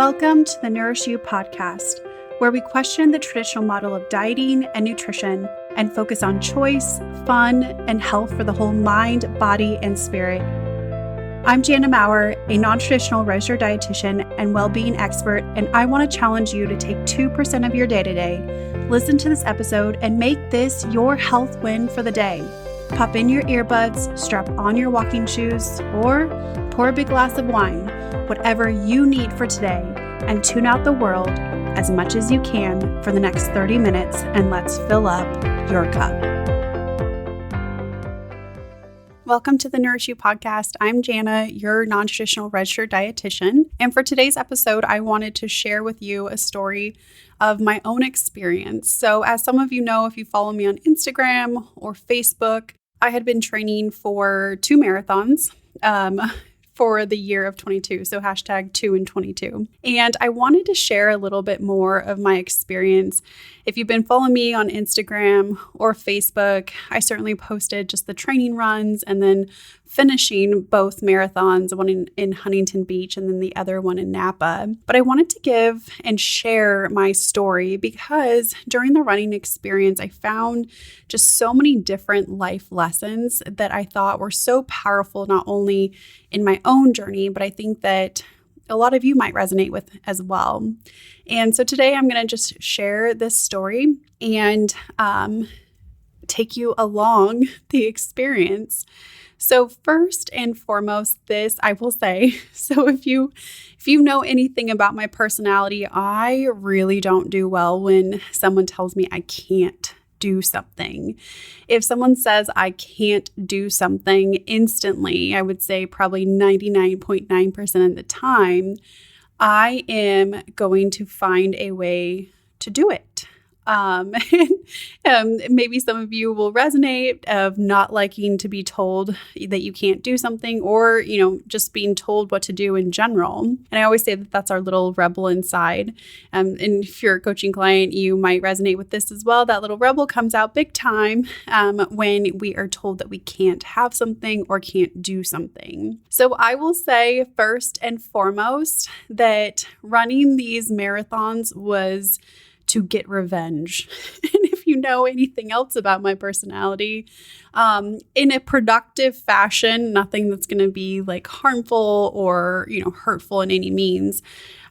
Welcome to the Nourish You Podcast, where we question the traditional model of dieting and nutrition and focus on choice, fun, and health for the whole mind, body, and spirit. I'm Jana Maurer, a non-traditional registered dietitian and well-being expert, and I want to challenge you to take 2% of your day today, listen to this episode, and make this your health win for the day. Pop in your earbuds, strap on your walking shoes, or pour a big glass of wine, whatever you need for today, and tune out the world as much as you can for the next 30 minutes, and let's fill up your cup. Welcome to the Nourish You Podcast. I'm Jana, your non-traditional registered dietitian. And for today's episode, I wanted to share with you a story of my own experience. So as some of you know, if you follow me on Instagram or Facebook, I had been training for 2 marathons for the year of 22. So hashtag 2 in 22. And I wanted to share a little bit more of my experience. If you've been following me on Instagram or Facebook, I certainly posted just the training runs and then finishing both marathons, one in Huntington Beach and then the other one in Napa. But I wanted to give and share my story because during the running experience, I found just so many different life lessons that I thought were so powerful, not only in my own journey, but I think that a lot of you might resonate with as well. And so today I'm going to just share this story and take you along the experience. So first and foremost, this I will say, so if you know anything about my personality, I really don't do well when someone tells me I can't do something. If someone says I can't do something instantly, I would say probably 99.9% of the time, I am going to find a way to do it. Maybe some of you will resonate of not liking to be told that you can't do something or, just being told what to do in general. And I always say that that's our little rebel inside. And if you're a coaching client, you might resonate with this as well. That little rebel comes out big time when we are told that we can't have something or can't do something. So I will say first and foremost that running these marathons was to get revenge. And if you know anything else about my personality, in a productive fashion, nothing that's going to be like harmful or, hurtful in any means.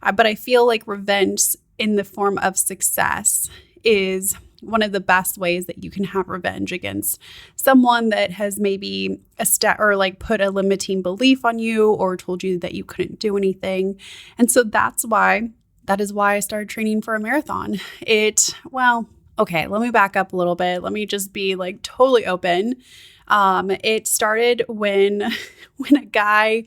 But I feel like revenge in the form of success is one of the best ways that you can have revenge against someone that has maybe put a limiting belief on you or told you that you couldn't do anything. And so that is why I started training for a marathon. Okay, let me back up a little bit. Let me just be totally open. It started when a guy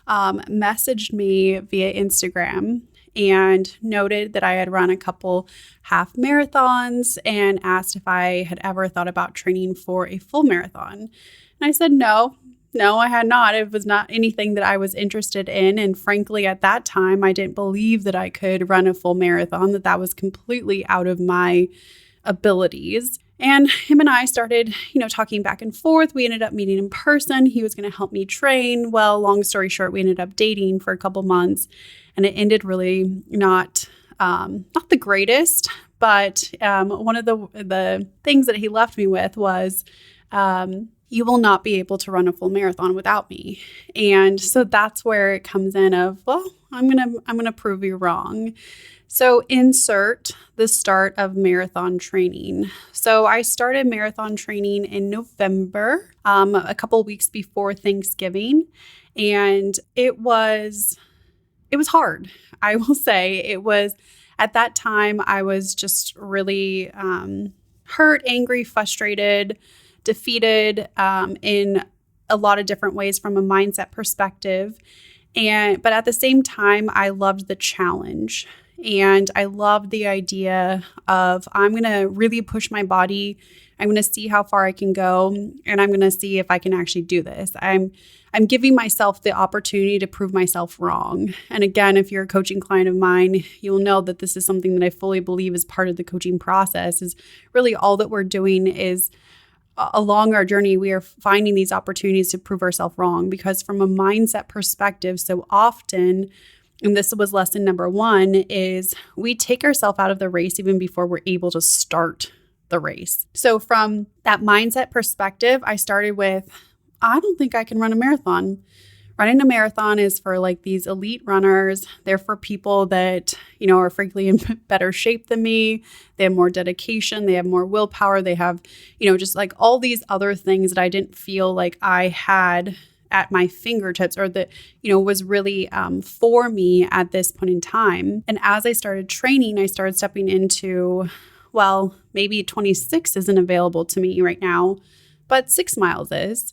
messaged me via Instagram and noted that I had run a couple half marathons and asked if I had ever thought about training for a full marathon. And I said no. No, I had not. It was not anything that I was interested in. And frankly, at that time, I didn't believe that I could run a full marathon, that was completely out of my abilities. And him and I started, talking back and forth. We ended up meeting in person. He was going to help me train. Well, long story short, we ended up dating for a couple months and it ended really not the greatest. But one of the things that he left me with was, you will not be able to run a full marathon without me. And so that's where it comes in of, well, I'm going to prove you wrong. So insert the start of marathon training. So I started marathon training in November, a couple of weeks before Thanksgiving. And it was hard. I will say it was, at that time, I was just really hurt, angry, frustrated, defeated in a lot of different ways from a mindset perspective. But at the same time, I loved the challenge and I loved the idea of I'm going to really push my body. I'm going to see how far I can go and I'm going to see if I can actually do this. I'm giving myself the opportunity to prove myself wrong. And again, if you're a coaching client of mine, you'll know that this is something that I fully believe is part of the coaching process. Is really all that we're doing is along our journey, we are finding these opportunities to prove ourselves wrong, because from a mindset perspective, so often and this was lesson number 1, is we take ourselves out of the race even before we're able to start the race. So from that mindset perspective, I started with, I don't think I can run a marathon. Running a marathon is for like these elite runners. They're for people that, are frankly in better shape than me. They have more dedication. They have more willpower. They have, just like all these other things that I didn't feel like I had at my fingertips or that, was really for me at this point in time. And as I started training, I started stepping into, well, maybe 26 isn't available to me right now, but 6 miles is.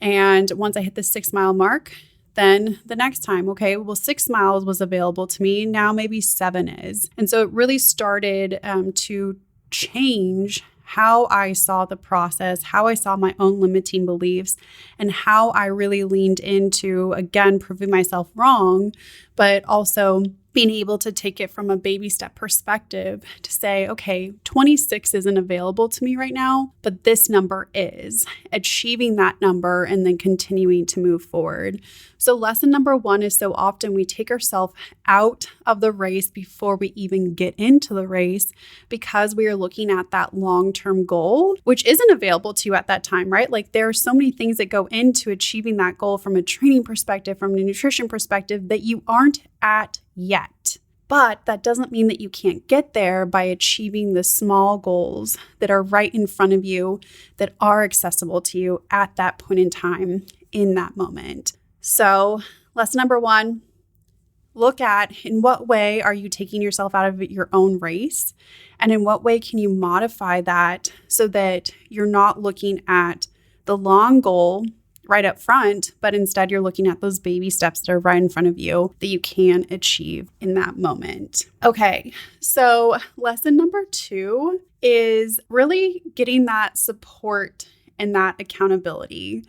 And once I hit the 6 mile mark, then the next time, okay, well, 6 miles was available to me. Now maybe 7 is. And so it really started to change how I saw the process, how I saw my own limiting beliefs, and how I really leaned into, again, proving myself wrong, but also being able to take it from a baby step perspective to say, okay, 26 isn't available to me right now, but this number is. Achieving that number and then continuing to move forward. So lesson number 1 is so often we take ourselves out of the race before we even get into the race because we are looking at that long-term goal, which isn't available to you at that time, right? Like there are so many things that go into achieving that goal from a training perspective, from a nutrition perspective that you aren't at yet. But that doesn't mean that you can't get there by achieving the small goals that are right in front of you, that are accessible to you at that point in time, in that moment. So lesson number 1, look at in what way are you taking yourself out of your own race, and in what way can you modify that so that you're not looking at the long goal right up front, but instead you're looking at those baby steps that are right in front of you that you can achieve in that moment. Okay, so lesson number 2 is really getting that support and that accountability.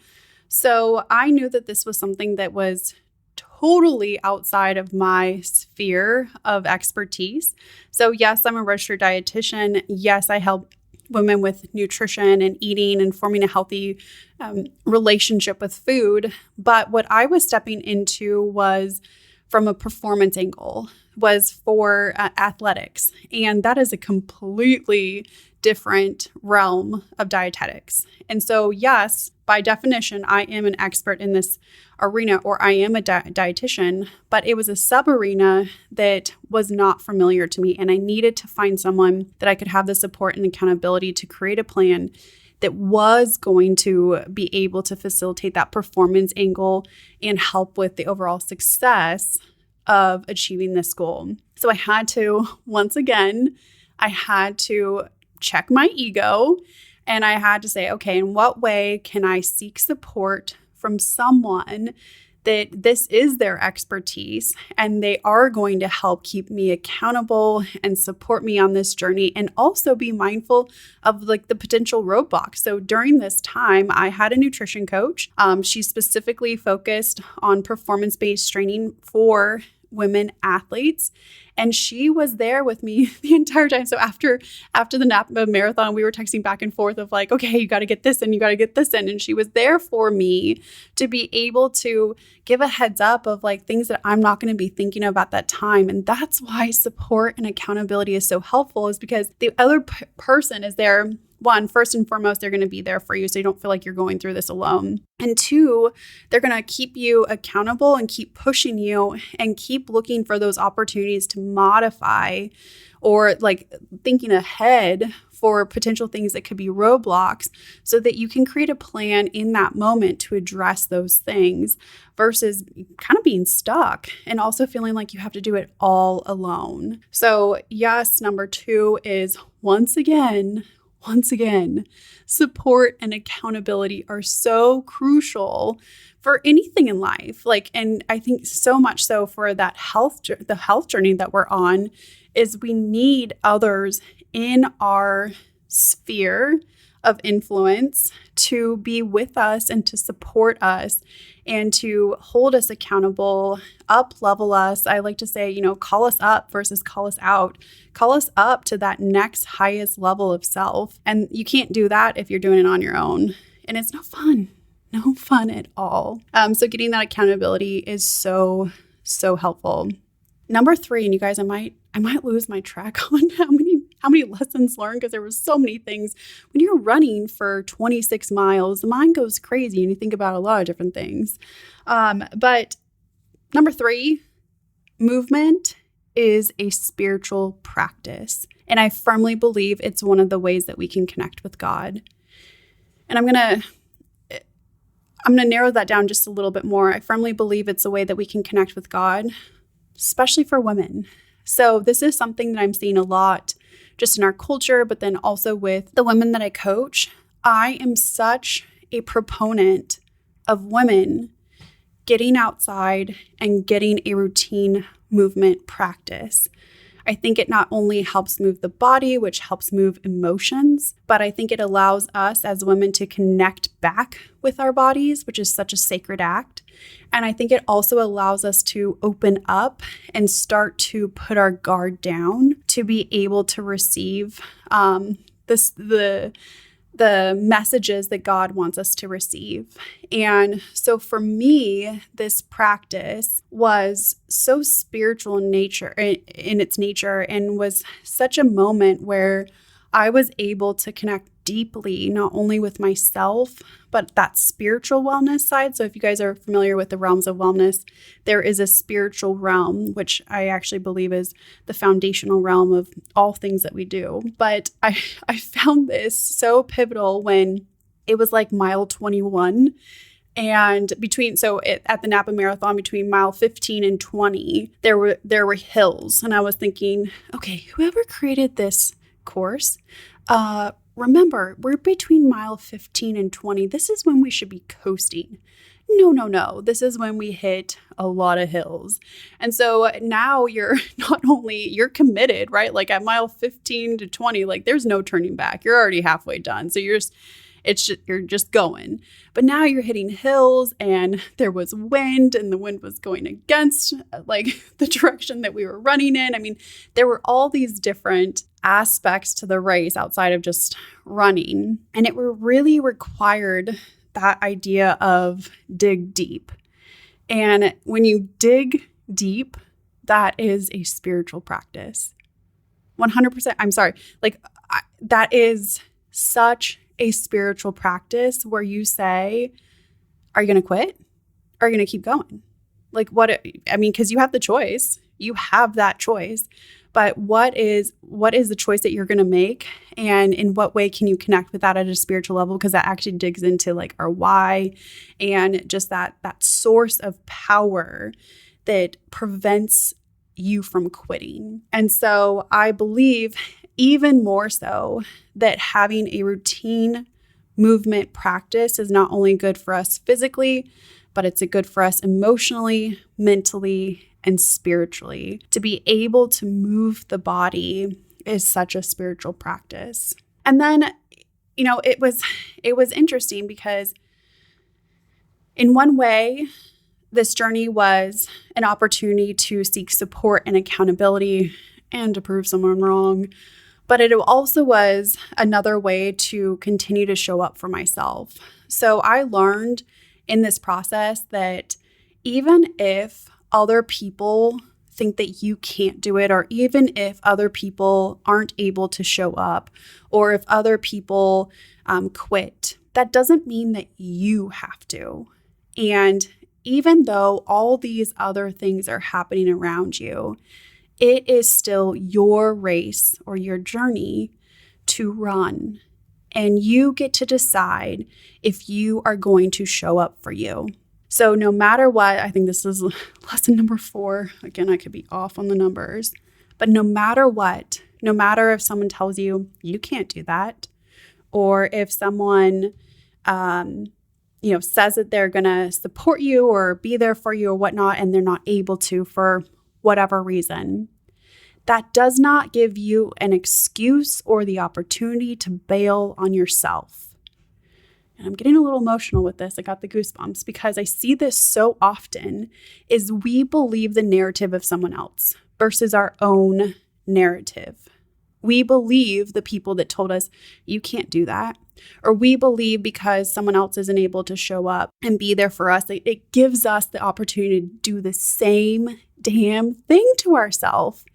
So I knew that this was something that was totally outside of my sphere of expertise. So yes, I'm a registered dietitian. Yes, I help women with nutrition and eating and forming a healthy relationship with food. But what I was stepping into was from a performance angle, was for athletics. And that is a completely different realm of dietetics. And so, yes, by definition, I am an expert in this arena, or I am a dietitian, but it was a sub-arena that was not familiar to me. And I needed to find someone that I could have the support and accountability to create a plan that was going to be able to facilitate that performance angle and help with the overall success of achieving this goal. So I had to, once again, check my ego, and I had to say, okay, in what way can I seek support from someone that this is their expertise and they are going to help keep me accountable and support me on this journey, and also be mindful of like the potential roadblocks. So during this time, I had a nutrition coach. She specifically focused on performance-based training for women athletes. And she was there with me the entire time. So after the Napa marathon, we were texting back and forth of like, okay, you got to get this in, you got to get this in. And she was there for me to be able to give a heads up of like things that I'm not going to be thinking of at that time. And that's why support and accountability is so helpful, is because the other person is there. 1, first and foremost, they're going to be there for you so you don't feel like you're going through this alone. And 2, they're going to keep you accountable and keep pushing you and keep looking for those opportunities to modify, or like thinking ahead for potential things that could be roadblocks, so that you can create a plan in that moment to address those things versus kind of being stuck and also feeling like you have to do it all alone. So yes, number 2 is once again, support and accountability are so crucial for anything in life. And I think so much so for that the health journey that we're on, is we need others in our sphere of influence to be with us and to support us and to hold us accountable, up-level us. I like to say, call us up versus call us out. Call us up to that next highest level of self. And you can't do that if you're doing it on your own. And it's no fun at all. So getting that accountability is so, so helpful. Number 3, and you guys, I might lose my track on how many lessons learned because there were so many things. When you're running for 26 miles, the mind goes crazy and you think about a lot of different things. But number 3, movement is a spiritual practice. And I firmly believe it's one of the ways that we can connect with God. And I'm going to narrow that down just a little bit more. I firmly believe it's a way that we can connect with God, especially for women. So this is something that I'm seeing a lot just in our culture, but then also with the women that I coach. I am such a proponent of women getting outside and getting a routine movement practice. I think it not only helps move the body, which helps move emotions, but I think it allows us as women to connect back with our bodies, which is such a sacred act. And I think it also allows us to open up and start to put our guard down to be able to receive the messages that God wants us to receive. And so for me, this practice was so spiritual in its nature, and was such a moment where I was able to connect deeply, not only with myself, but that spiritual wellness side. So if you guys are familiar with the realms of wellness, there is a spiritual realm, which I actually believe is the foundational realm of all things that we do. But I found this so pivotal when it was like mile 21. And at the Napa Marathon, between mile 15 and 20, there were hills. And I was thinking, okay, whoever created this course, remember, we're between mile 15 and 20. This is when we should be coasting. No. This is when we hit a lot of hills. And so now you're committed, right? Like at mile 15 to 20, like there's no turning back. You're already halfway done. So you're just going. But now you're hitting hills, and there was wind, and the wind was going against like the direction that we were running in. I mean, there were all these different aspects to the race outside of just running. And it really required that idea of dig deep. And when you dig deep, that is a spiritual practice. 100%. I'm sorry. That is such a spiritual practice where you say, are you going to quit? Or are you going to keep going? Because you have the choice. You have that choice. But what is the choice that you're going to make? And in what way can you connect with that at a spiritual level? Because that actually digs into like our why and just that source of power that prevents you from quitting. And so I believe even more so that having a routine movement practice is not only good for us physically, but it's good for us emotionally, mentally, and spiritually. To be able to move the body is such a spiritual practice. And then, it was interesting because in one way, this journey was an opportunity to seek support and accountability and to prove someone wrong. But it also was another way to continue to show up for myself. So I learned in this process that even if other people think that you can't do it, or even if other people aren't able to show up, or if other people quit, that doesn't mean that you have to. And even though all these other things are happening around you, it is still your race or your journey to run. And you get to decide if you are going to show up for you. So no matter what, I think this is lesson number 4. Again, I could be off on the numbers. But no matter what, no matter if someone tells you you can't do that, or if someone says that they're going to support you or be there for you or whatnot, and they're not able to for whatever reason, that does not give you an excuse or the opportunity to bail on yourself. And I'm getting a little emotional with this. I got the goosebumps because I see this so often is we believe the narrative of someone else versus our own narrative. We believe the people that told us, you can't do that, Or we believe because someone else isn't able to show up and be there for us, it gives us the opportunity to do the same damn thing to ourselves.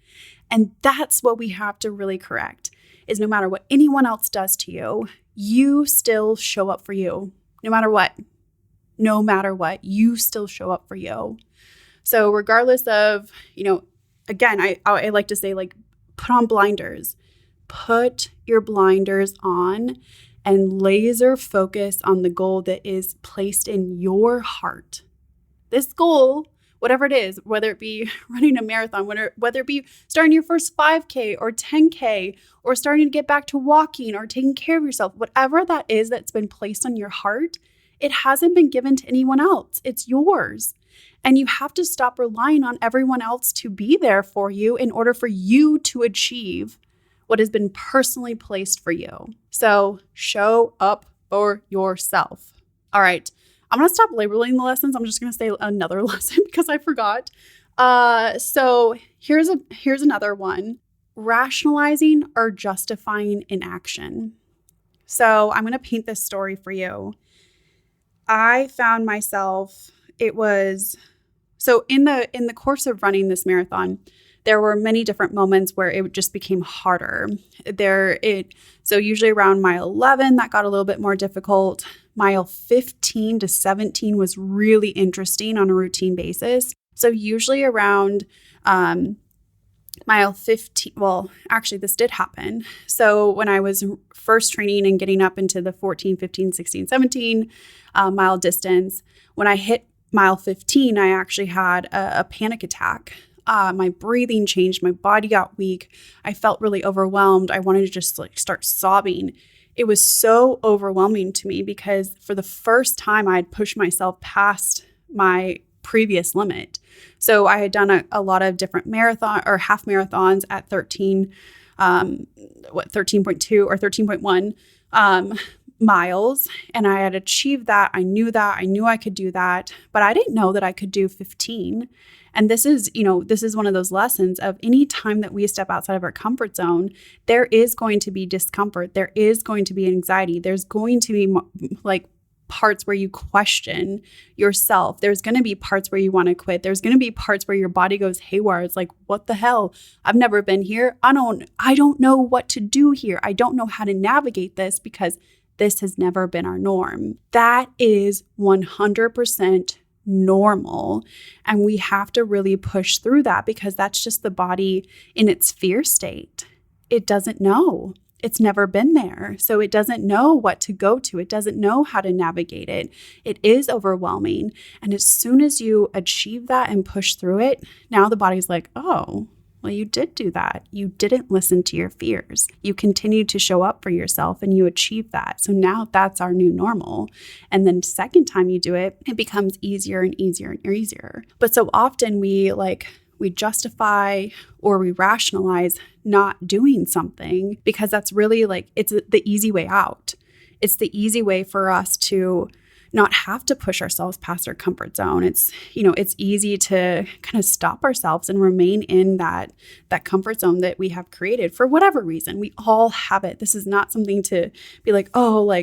And that's what we have to really correct, is no matter what anyone else does to you, you still show up for you. No matter what. No matter what, you still show up for you. So regardless of, again, I like to say, like, put on blinders. Put your blinders on and laser focus on the goal that is placed in your heart. This goal, whatever it is, whether it be running a marathon, whether it be starting your first 5K or 10K, or starting to get back to walking or taking care of yourself, whatever that is that's been placed on your heart, it hasn't been given to anyone else. It's yours. And you have to stop relying on everyone else to be there for you in order for you to achieve what has been personally placed for you. So show up for yourself. All right. I'm going to stop labeling the lessons. I'm just going to say another lesson because I forgot. So here's another one. Rationalizing or justifying inaction. So I'm going to paint this story for you. I found myself, in the course of running this marathon, there were many different moments where it just became harder. So usually around mile 11, that got a little bit more difficult. Mile 15 to 17 was really interesting on a routine basis. So usually around mile 15, well, actually this did happen. So when I was first training and getting up into the 14, 15, 16, 17 mile distance, when I hit mile 15, I actually had a panic attack. My breathing changed. My body got weak. I felt really overwhelmed. I wanted to just start sobbing. It was so overwhelming to me because for the first time I had pushed myself past my previous limit. So I had done a lot of different marathon or half marathons at 13.2 or 13.1 miles. And I had achieved that. I knew I could do that, but I didn't know that I could do 15. And this is one of those lessons of any time that we step outside of our comfort zone, there is going to be discomfort. There is going to be anxiety. There's going to be parts where you question yourself. There's going to be parts where you want to quit. There's going to be parts where your body goes haywire. It's like, what the hell? I've never been here. I don't know what to do here. I don't know how to navigate this because this has never been our norm. That is 100% normal. And we have to really push through that because that's just the body in its fear state. It doesn't know. It's never been there. So it doesn't know what to go to. It doesn't know how to navigate it. It is overwhelming. And as soon as you achieve that and push through it, now the body's like, oh, well, you did do that. You didn't listen to your fears. You continued to show up for yourself and you achieved that. So now that's our new normal. And then second time you do it, it becomes easier and easier and easier. But so often we justify or we rationalize not doing something because that's really it's the easy way out. It's the easy way for us to not have to push ourselves past our comfort zone. It's easy to kind of stop ourselves and remain in that comfort zone that we have created for whatever reason. We all have it. This is not something to be like, oh,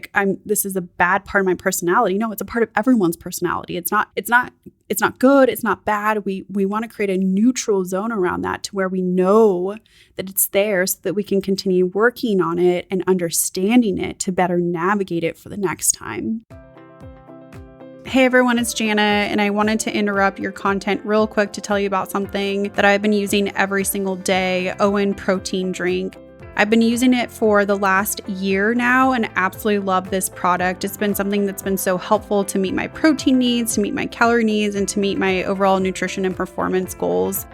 this is a bad part of my personality. No, it's a part of everyone's personality. It's not good. It's not bad. We want to create a neutral zone around that to where we know that it's there so that we can continue working on it and understanding it to better navigate it for the next time. Hey everyone, it's Jana, and I wanted to interrupt your content real quick to tell you about something that I've been using every single day, OWYN protein drink. I've been using it for the last year now and absolutely love this product. It's been something that's been so helpful to meet my protein needs, to meet my calorie needs, and to meet my overall nutrition and performance goals.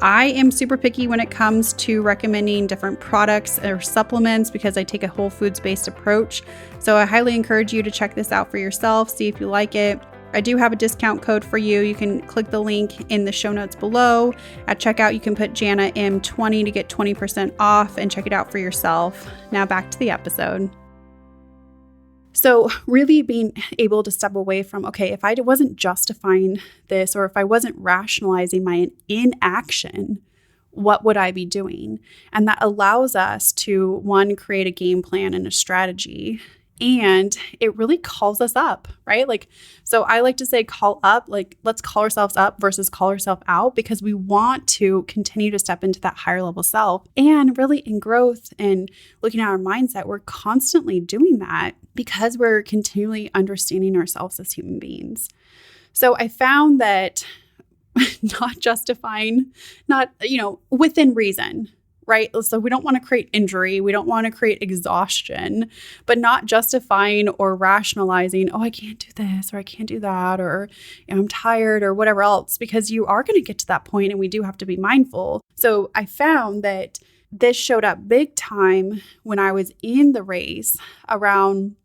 I am super picky when it comes to recommending different products or supplements because I take a whole foods-based approach. So I highly encourage you to check this out for yourself, see if you like it. I do have a discount code for you. You can click the link in the show notes below. At checkout, you can put JanaM20 to get 20% off and check it out for yourself. Now back to the episode. So really being able to step away from, okay, if I wasn't justifying this or if I wasn't rationalizing my inaction, what would I be doing? And that allows us to, one, create a game plan and a strategy And it really calls us up, right? Like, so I like to say call up, like let's call ourselves up versus call ourselves out, because we want to continue to step into that higher level self. And really in growth and looking at our mindset, we're constantly doing that because we're continually understanding ourselves as human beings. So I found that not justifying, not, within reason, right? So we don't want to create injury. We don't want to create exhaustion, but not justifying or rationalizing, oh, I can't do this or I can't do that, or I'm tired or whatever else, because you are going to get to that point and we do have to be mindful. So I found that this showed up big time when I was in the race around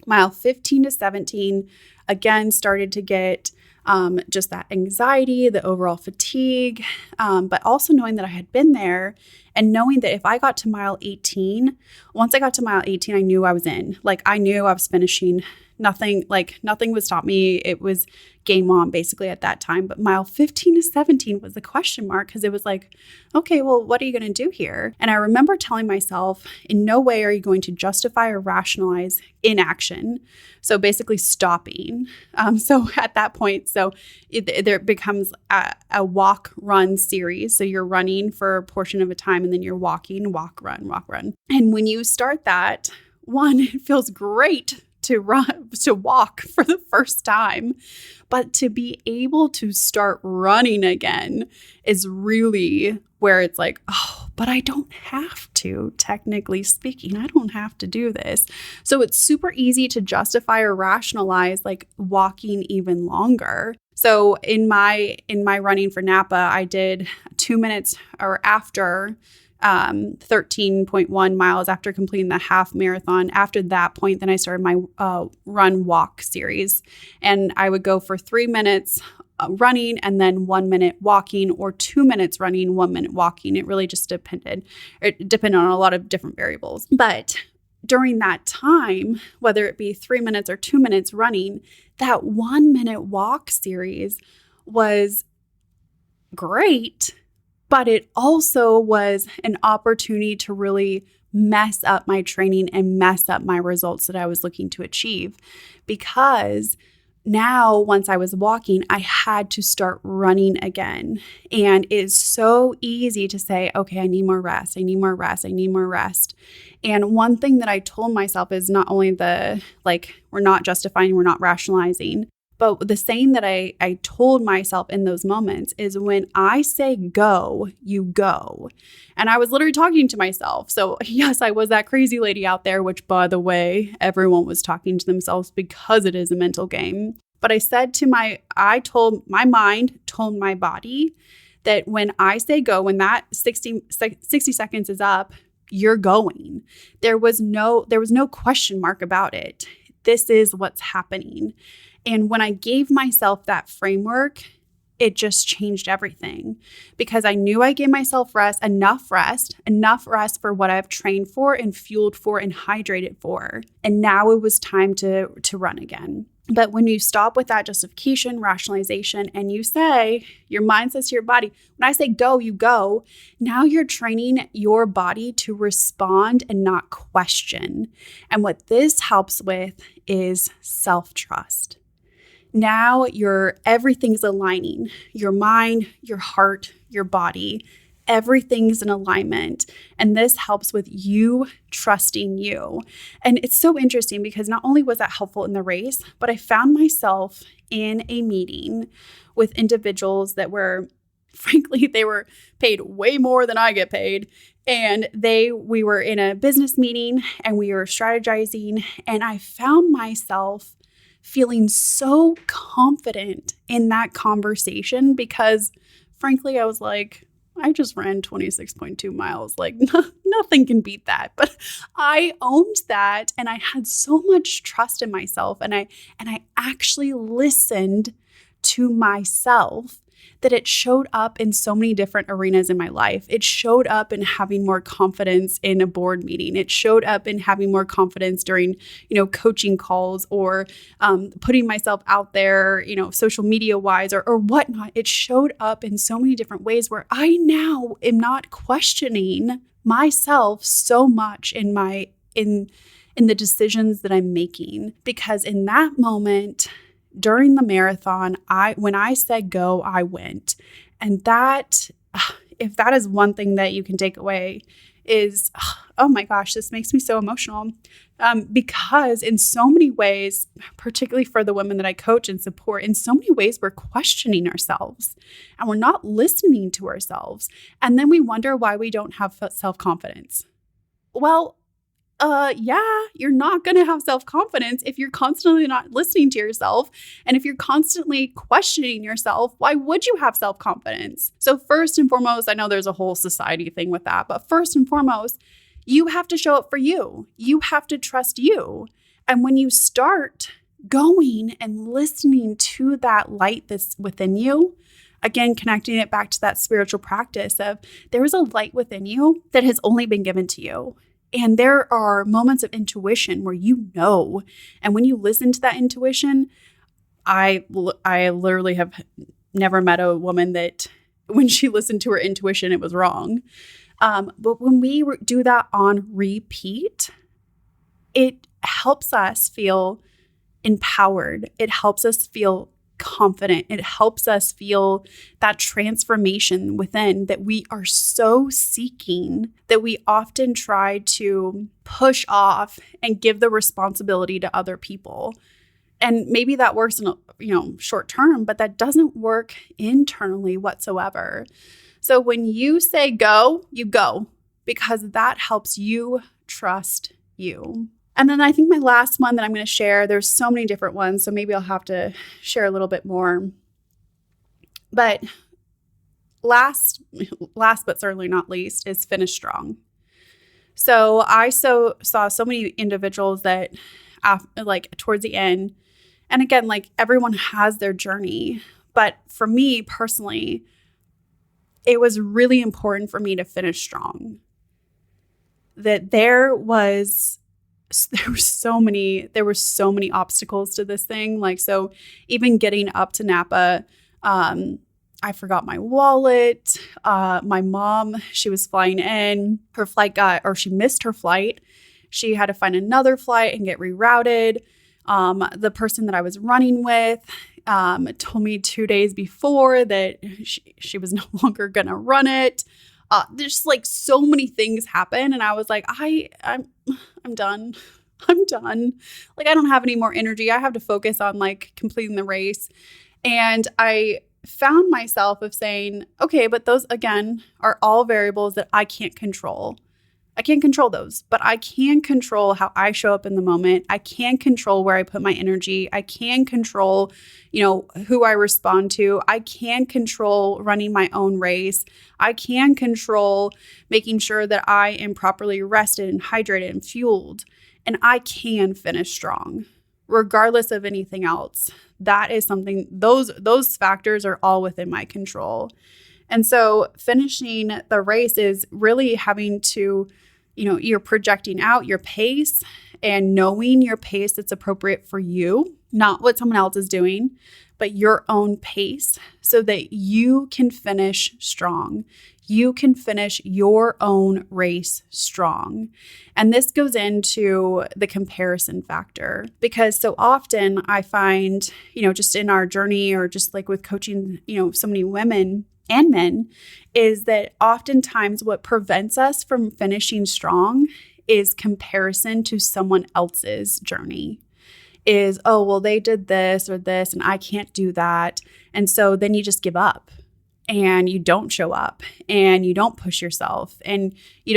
mile 15 to 17, again, started to get just that anxiety, the overall fatigue, but also knowing that I had been there and knowing that if I got to mile 18, once I got to mile 18, I knew I was in. Like I knew I was finishing. Nothing would stop me. It was game on basically at that time. But mile 15 to 17 was the question mark, because it was like, okay, well, what are you going to do here? And I remember telling myself, in no way are you going to justify or rationalize inaction. So basically stopping. So at that point, there becomes a walk run series. So you're running for a portion of a time and then you're walking, walk, run. And when you start that, one, it feels great to walk for the first time, but to be able to start running again is really where it's like, oh, but I don't have to, technically speaking, I don't have to do this. So it's super easy to justify or rationalize like walking even longer. So in my running for Napa, I did 2 minutes or after 13.1 miles after completing the half marathon. After that point, then I started my run walk series, and I would go for 3 minutes running and then 1 minute walking, or 2 minutes running, 1 minute walking. It really just depended. It depended on a lot of different variables. But during that time, whether it be 3 minutes or 2 minutes running, that 1 minute walk series was great. But it also was an opportunity to really mess up my training and mess up my results that I was looking to achieve. Because now, once I was walking, I had to start running again. And it's so easy to say, okay, I need more rest. I need more rest. I need more rest. And one thing that I told myself is not only we're not justifying, we're not rationalizing, but the saying that I told myself in those moments is, when I say go, you go. And I was literally talking to myself. So yes, I was that crazy lady out there, which, by the way, everyone was talking to themselves because it is a mental game. But I said my mind told my body that when I say go, when that 60 seconds is up, you're going. There was no question mark about it. This is what's happening. And when I gave myself that framework, it just changed everything, because I knew I gave myself enough rest for what I've trained for and fueled for and hydrated for. And now it was time to run again. But when you stop with that justification, rationalization, and you say, your mind says to your body, when I say go, you go, now you're training your body to respond and not question. And what this helps with is self-trust. Now everything's aligning. Your mind, your heart, your body, everything's in alignment. And this helps with you trusting you. And it's so interesting because not only was that helpful in the race, but I found myself in a meeting with individuals that were, frankly, they were paid way more than I get paid. And we were in a business meeting and we were strategizing, and I found myself feeling so confident in that conversation because, frankly, I was like, I just ran 26.2 miles. Like, nothing can beat that. But I owned that, and I had so much trust in myself, and I actually listened to myself, that it showed up in so many different arenas in my life. It showed up in having more confidence in a board meeting. It showed up in having more confidence during, coaching calls, or putting myself out there, social media wise or whatnot. It showed up in so many different ways where I now am not questioning myself so much in in the decisions that I'm making. Because in that moment, during the marathon, when I said go, I went. And that, if that is one thing that you can take away, is, oh my gosh, this makes me so emotional. Because in so many ways, particularly for the women that I coach and support, in so many ways, we're questioning ourselves and we're not listening to ourselves. And then we wonder why we don't have self-confidence. Well, yeah, you're not going to have self-confidence if you're constantly not listening to yourself. And if you're constantly questioning yourself, why would you have self-confidence? So first and foremost, I know there's a whole society thing with that, but first and foremost, you have to show up for you. You have to trust you. And when you start going and listening to that light that's within you, again, connecting it back to that spiritual practice of there is a light within you that has only been given to you. And there are moments of intuition where you know. And when you listen to that intuition, I literally have never met a woman that when she listened to her intuition, it was wrong. But when we do that on repeat, it helps us feel empowered. It helps us feel confident. It helps us feel that transformation within that we are so seeking that we often try to push off and give the responsibility to other people. And maybe that works in short term, but that doesn't work internally whatsoever. So when you say go, you go, because that helps you trust you. And then I think my last one that I'm going to share, there's so many different ones, so maybe I'll have to share a little bit more. But last but certainly not least is finish strong. So I saw so many individuals that towards the end, and again, like everyone has their journey, but for me personally, it was really important for me to finish strong. That there were so many obstacles to this thing. Like, so even getting up to Napa, I forgot my wallet. My mom, she was flying in, she missed her flight. She had to find another flight and get rerouted. The person that I was running with, told me 2 days before that she was no longer going to run it. There's like so many things happen. And I was like, I'm done. I'm done. Like, I don't have any more energy. I have to focus on like completing the race. And I found myself of saying, okay, but those again are all variables that I can't control. I can't control those, but I can control how I show up in the moment. I can control where I put my energy. I can control, who I respond to. I can control running my own race. I can control making sure that I am properly rested and hydrated and fueled. And I can finish strong, regardless of anything else. That is something, those factors are all within my control. And so finishing the race is really having to, you're projecting out your pace and knowing your pace that's appropriate for you, not what someone else is doing, but your own pace so that you can finish strong. You can finish your own race strong. And this goes into the comparison factor because so often I find, just in our journey or just like with coaching, so many women and men, is that oftentimes what prevents us from finishing strong is comparison to someone else's journey. Is, oh, well, they did this or this and I can't do that. And so then you just give up and you don't show up and you don't push yourself and you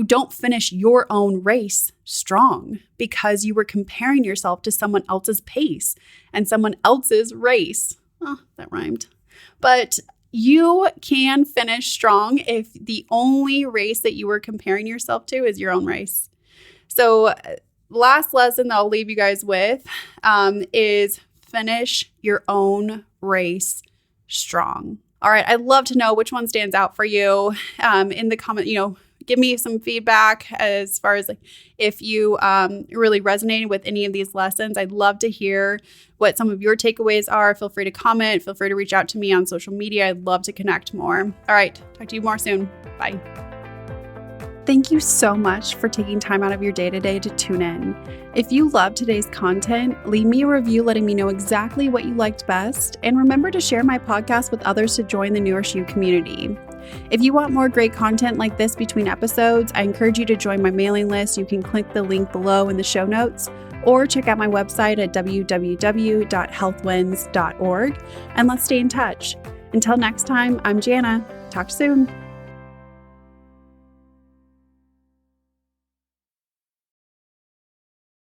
don't finish your own race strong because you were comparing yourself to someone else's pace and someone else's race. Oh, that rhymed. But you can finish strong if the only race that you were comparing yourself to is your own race. So last lesson that I'll leave you guys with is finish your own race strong. All right. I'd love to know which one stands out for you in the comment, give me some feedback as far as like if you really resonated with any of these lessons. I'd love to hear what some of your takeaways are. Feel free to comment. Feel free to reach out to me on social media. I'd love to connect more. All right. Talk to you more soon. Bye. Thank you so much for taking time out of your day today to tune in. If you loved today's content, leave me a review letting me know exactly what you liked best, and remember to share my podcast with others to join the Nourish You community. If you want more great content like this between episodes, I encourage you to join my mailing list. You can click the link below in the show notes or check out my website at www.healthwins.org, and let's stay in touch. Until next time, I'm Jana. Talk soon.